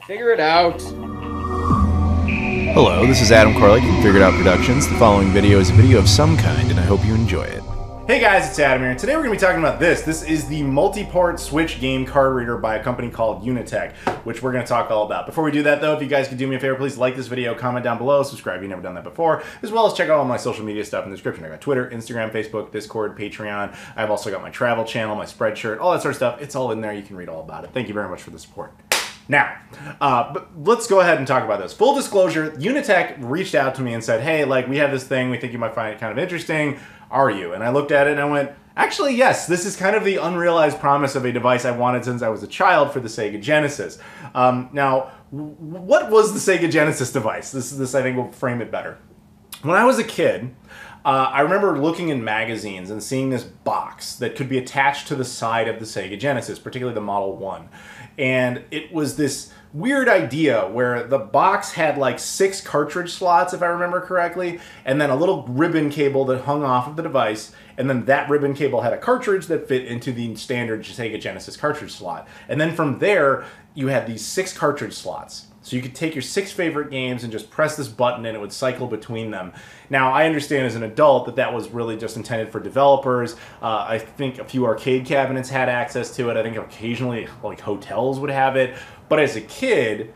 Figure it out. Hello, this is Adam Koralik from Figure It Out Productions. The following video is a video of some kind, and I hope you enjoy it. Hey guys, it's Adam here, and today we're going to be talking about this. This is the multi-part Switch game card reader by a company called Unitek, which we're going to talk all about. Before we do that though, if you guys could do me a favor, please like this video, comment down below, subscribe if you've never done that before, as well as check out all my social media stuff in the description. I got Twitter, Instagram, Facebook, Discord, Patreon. I've also got my travel channel, my Spreadshirt, all that sort of stuff. It's all in there. You can read all about it. Thank you very much for the support. Now, but let's go ahead and talk about this. Full disclosure, Unitek reached out to me and said, hey, like, we have this thing, we think you might find it kind of interesting. Are you? And I looked at it and I went, actually, yes, this is kind of the unrealized promise of a device I wanted since I was a child for the Sega Genesis. Now, what was the Sega Genesis device? This I think will frame it better. When I was a kid, I remember looking in magazines and seeing this box that could be attached to the side of the Sega Genesis, particularly the Model 1. And it was this weird idea where the box had like 6 cartridge slots, if I remember correctly, and then a little ribbon cable that hung off of the device, and then that ribbon cable had a cartridge that fit into the standard Sega Genesis cartridge slot. And then from there, you had these 6 cartridge slots. So you could take your 6 favorite games and just press this button and it would cycle between them. Now, I understand as an adult that that was really just intended for developers. I think a few arcade cabinets had access to it. I think occasionally like hotels would have it. But as a kid,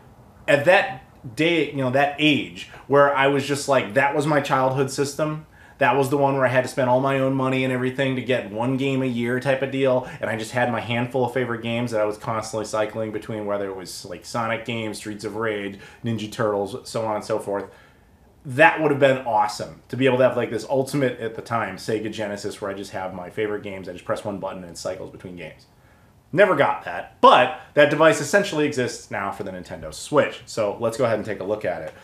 at that day, you know, that age where I was just like, that was my childhood system. That was the one where I had to spend all my own money and everything to get 1 game a year type of deal. And I just had my handful of favorite games that I was constantly cycling between, whether it was like Sonic games, Streets of Rage, Ninja Turtles, so on and so forth. That would have been awesome to be able to have like this ultimate, at the time, Sega Genesis where I just have my favorite games. I just press one button and it cycles between games. Never got that, but that device essentially exists now for the Nintendo Switch. So let's go ahead and take a look at it.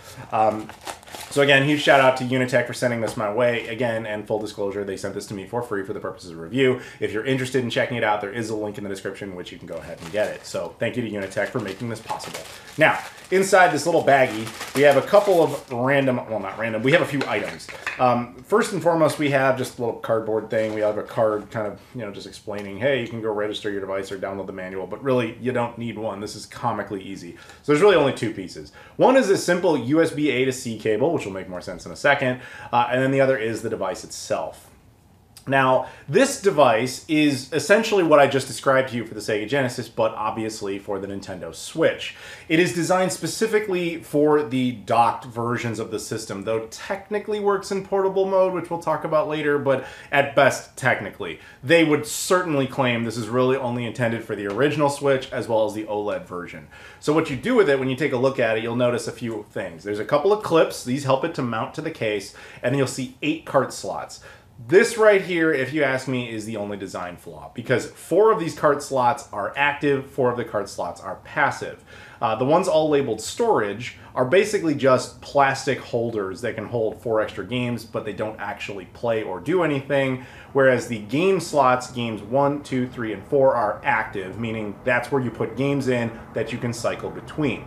So again, huge shout out to Unitek for sending this my way. Again, and full disclosure, they sent this to me for free for the purposes of review. If you're interested in checking it out, there is a link in the description which you can go ahead and get it. So thank you to Unitek for making this possible. Now, inside this little baggie, we have a couple of random, well not random, we have a few items. First and foremost, we have just a little cardboard thing. We have a card kind of, you know, just explaining, hey, you can go register your device or download the manual, but really you don't need one. This is comically easy. So there's really only 2 pieces. One is a simple USB-A to C cable, which will make more sense in a second, and then the other is the device itself. Now, this device is essentially what I just described to you for the Sega Genesis, but obviously for the Nintendo Switch. It is designed specifically for the docked versions of the system, though technically works in portable mode, which we'll talk about later, but at best, technically. They would certainly claim this is really only intended for the original Switch as well as the OLED version. So what you do with it, when you take a look at it, you'll notice a few things. There's a couple of clips. These help it to mount to the case, and then you'll see 8 cart slots. This right here, if you ask me, is the only design flaw, because 4 of these cart slots are active, 4 of the cart slots are passive. The ones all labeled storage are basically just plastic holders that can hold 4 extra games, but they don't actually play or do anything, whereas the game slots, games 1, 2, 3, and 4, are active, meaning that's where you put games in that you can cycle between.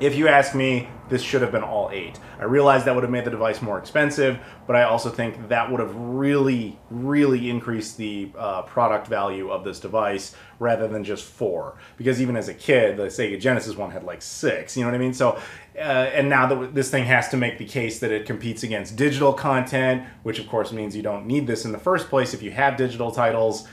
If you ask me, this should have been all 8. I realize that would have made the device more expensive, but I also think that would have really, really increased the product value of this device rather than just 4. Because even as a kid, the Sega Genesis one had like 6, you know what I mean? So, and now that this thing has to make the case that it competes against digital content, which of course means you don't need this in the first place if you have digital titles.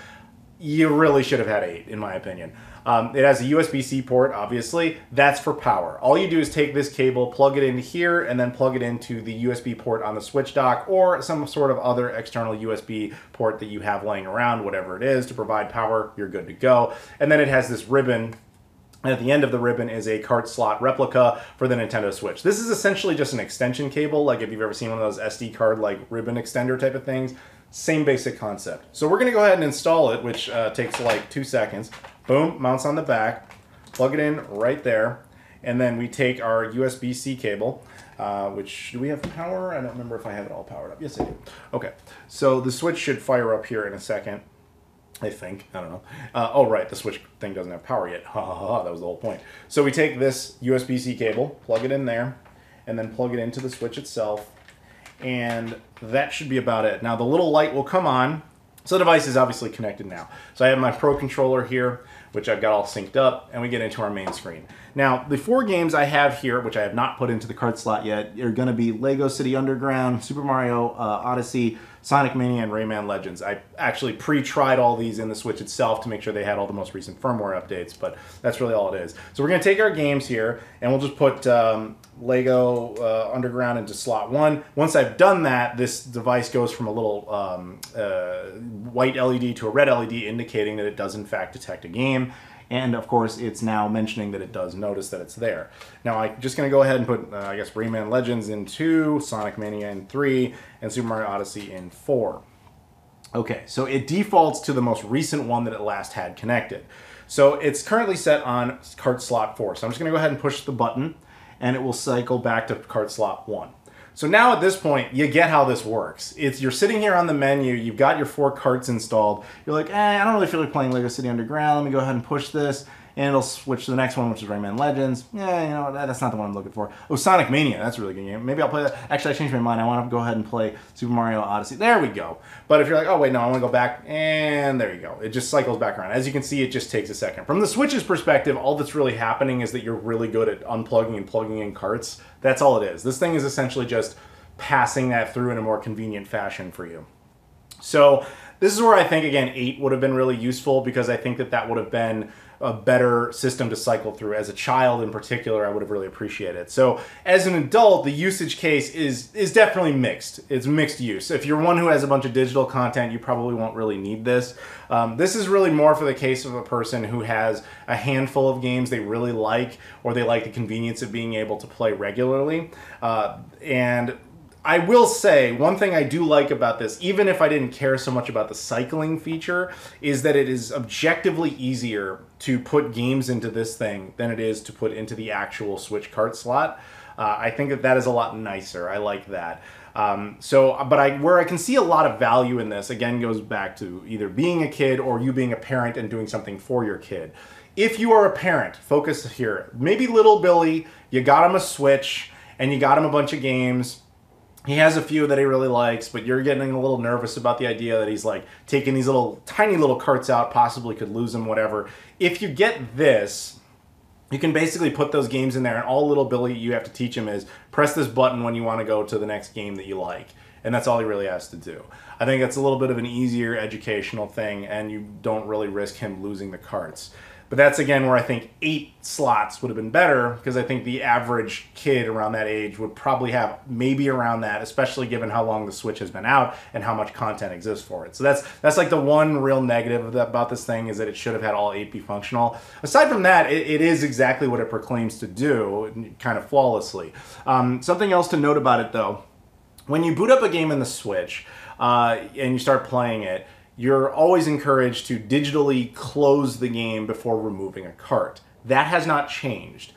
You really should have had 8, in my opinion. It has a USB-C port, obviously. That's for power. All you do is take this cable, plug it in here, and then plug it into the USB port on the Switch dock or some sort of other external USB port that you have laying around, whatever it is, to provide power. You're good to go. And then it has this ribbon, and at the end of the ribbon is a cart slot replica for the Nintendo Switch. This is essentially just an extension cable, like if you've ever seen one of those SD card like ribbon extender type of things. Same basic concept. So we're gonna go ahead and install it, which takes like 2 seconds. Boom, mounts on the back, plug it in right there, and then we take our USB-C cable, which, do we have power? I don't remember if I have it all powered up. Yes, I do. Okay, so the Switch should fire up here in a second. I think. I don't know. Oh, right. The Switch thing doesn't have power yet. Ha ha ha. That was the whole point. So we take this USB-C cable, plug it in there, and then plug it into the Switch itself. And that should be about it. Now, the little light will come on. So the device is obviously connected now. So I have my Pro controller here. which I've got all synced up, and we get into our main screen. Now, the 4 games I have here, which I have not put into the cart slot yet, are going to be Lego City Underground, Super Mario Odyssey, Sonic Mania, and Rayman Legends. I actually pre-tried all these in the Switch itself to make sure they had all the most recent firmware updates, but that's really all it is. So we're going to take our games here, and we'll just put Lego Underground into slot 1. Once I've done that, this device goes from a little white LED to a red LED, indicating that it does in fact detect a game. And of course, it's now mentioning that it does notice that it's there. Now, I'm just going to go ahead and put, I guess, Rayman Legends in 2, Sonic Mania in 3, and Super Mario Odyssey in 4. Okay, so it defaults to the most recent one that it last had connected. So it's currently set on cart slot 4. So I'm just going to go ahead and push the button, and it will cycle back to cart slot 1. So now at this point, you get how this works. You're sitting here on the menu, you've got your 4 carts installed. You're like, I don't really feel like playing Lego City Underground. Let me go ahead and push this, and it'll switch to the next one, which is Rayman Legends. Yeah, you know, that's not the one I'm looking for. Oh, Sonic Mania, that's a really good game. Maybe I'll play that. Actually, I changed my mind. I want to go ahead and play Super Mario Odyssey. There we go. But if you're like, oh wait, no, I want to go back, and there you go. It just cycles back around. As you can see, it just takes a second. From the Switch's perspective, all that's really happening is that you're really good at unplugging and plugging in carts. That's all it is. This thing is essentially just passing that through in a more convenient fashion for you. So this is where I think, again, 8 would have been really useful, because I think that that would have been a better system to cycle through. As a child in particular, I would have really appreciated it. So as an adult, the usage case is definitely mixed. It's mixed use. If you're one who has a bunch of digital content, you probably won't really need this. This is really more for the case of a person who has a handful of games they really like, or they like the convenience of being able to play regularly. And I will say, one thing I do like about this, even if I didn't care so much about the cycling feature, is that it is objectively easier to put games into this thing than it is to put into the actual Switch cart slot. I think that that is a lot nicer. I like that. Where I can see a lot of value in this, again, goes back to either being a kid or you being a parent and doing something for your kid. If you are a parent, focus here. Maybe little Billy, you got him a Switch, and you got him a bunch of games. He has a few that he really likes, but you're getting a little nervous about the idea that he's like taking these little tiny little carts out, possibly could lose them, whatever. If you get this, you can basically put those games in there, and all little Billy you have to teach him is press this button when you want to go to the next game that you like. And that's all he really has to do. I think that's a little bit of an easier educational thing, and you don't really risk him losing the carts. But that's, again, where I think 8 slots would have been better, because I think the average kid around that age would probably have maybe around that, especially given how long the Switch has been out and how much content exists for it. So that's like the one real negative about this thing, is that it should have had all 8 be functional. Aside from that, it is exactly what it proclaims to do, kind of flawlessly. Something else to note about it, though, when you boot up a game in the Switch and you start playing it, you're always encouraged to digitally close the game before removing a cart. That has not changed.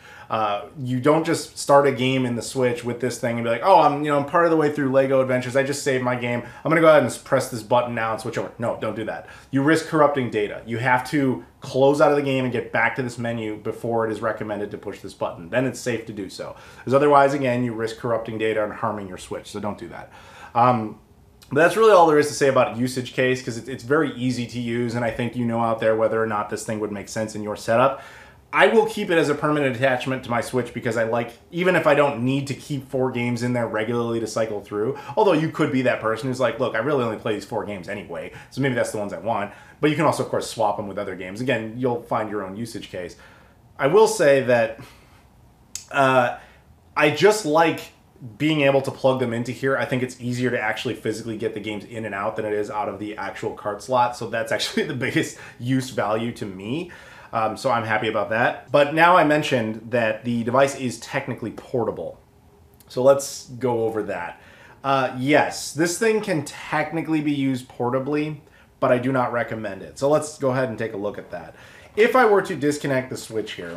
You don't just start a game in the Switch with this thing and be like, oh, I'm part of the way through Lego Adventures. I just saved my game. I'm going to go ahead and press this button now and switch over. No, don't do that. You risk corrupting data. You have to close out of the game and get back to this menu before it is recommended to push this button. Then it's safe to do so. Because otherwise, again, you risk corrupting data and harming your Switch. So don't do that. But that's really all there is to say about usage case, because it's very easy to use, and I think you know out there whether or not this thing would make sense in your setup. I will keep it as a permanent attachment to my Switch, because I like, even if I don't need to keep 4 games in there regularly to cycle through, although you could be that person who's like, look, I really only play these 4 games anyway, so maybe that's the ones I want. But you can also, of course, swap them with other games. Again, you'll find your own usage case. I will say that I just like being able to plug them into here. I think it's easier to actually physically get the games in and out than it is out of the actual cart slot. So that's actually the biggest use value to me. So I'm happy about that. But now I mentioned that the device is technically portable. So let's go over that. Yes, this thing can technically be used portably, but I do not recommend it. So let's go ahead and take a look at that. If I were to disconnect the Switch here,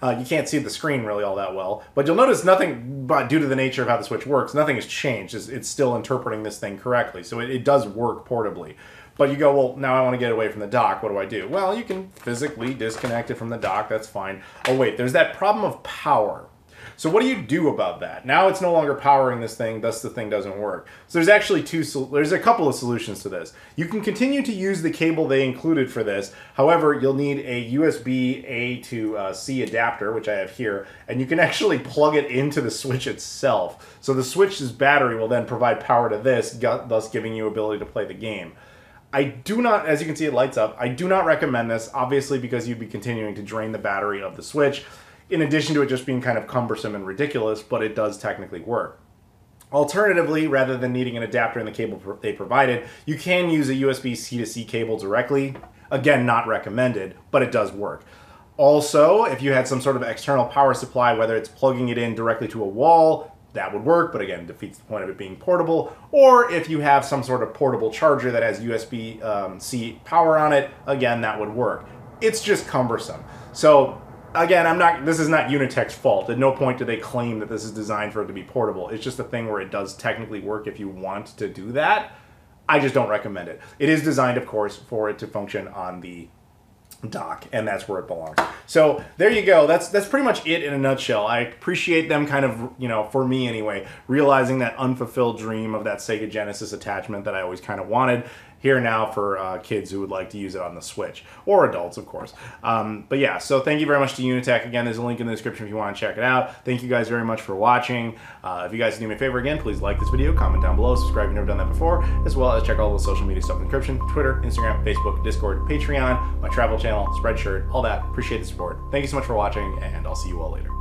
you can't see the screen really all that well, but you'll notice nothing, but due to the nature of how the Switch works, nothing has changed. It's still interpreting this thing correctly, so it does work portably. But you go, well, now I want to get away from the dock. What do I do? Well, you can physically disconnect it from the dock. That's fine. Oh, wait, there's that problem of power. So what do you do about that? Now it's no longer powering this thing, thus the thing doesn't work. So there's actually there's a couple of solutions to this. You can continue to use the cable they included for this. However, you'll need a USB A to C adapter, which I have here, and you can actually plug it into the Switch itself. So the Switch's battery will then provide power to this, thus giving you ability to play the game. I do not, as you can see, it lights up. I do not recommend this, obviously, because you'd be continuing to drain the battery of the Switch, in addition to it just being kind of cumbersome and ridiculous, but it does technically work. Alternatively, rather than needing an adapter in the cable they provided, you can use a USB C to C cable directly. Again, not recommended, but it does work. Also, if you had some sort of external power supply, whether it's plugging it in directly to a wall, that would work, but again, defeats the point of it being portable. Or if you have some sort of portable charger that has USB-C power on it, again, that would work. It's just cumbersome. So again, this is not Unitek's fault. At no point do they claim that this is designed for it to be portable. It's just a thing where it does technically work if you want to do that. I just don't recommend it. It is designed, of course, for it to function on the dock, and that's where it belongs. So there you go. That's pretty much it in a nutshell. I appreciate them kind of, you know, for me anyway, realizing that unfulfilled dream of that Sega Genesis attachment that I always kind of wanted. Here now for kids who would like to use it on the Switch, or adults, of course. But yeah, so thank you very much to Unitek. Again, there's a link in the description if you want to check it out. Thank you guys very much for watching. If you guys do me a favor again, please like this video, comment down below, subscribe if you've never done that before, as well as check all the social media stuff in the description: Twitter, Instagram, Facebook, Discord, Patreon, my travel channel, Spreadshirt, all that. Appreciate the support. Thank you so much for watching, and I'll see you all later.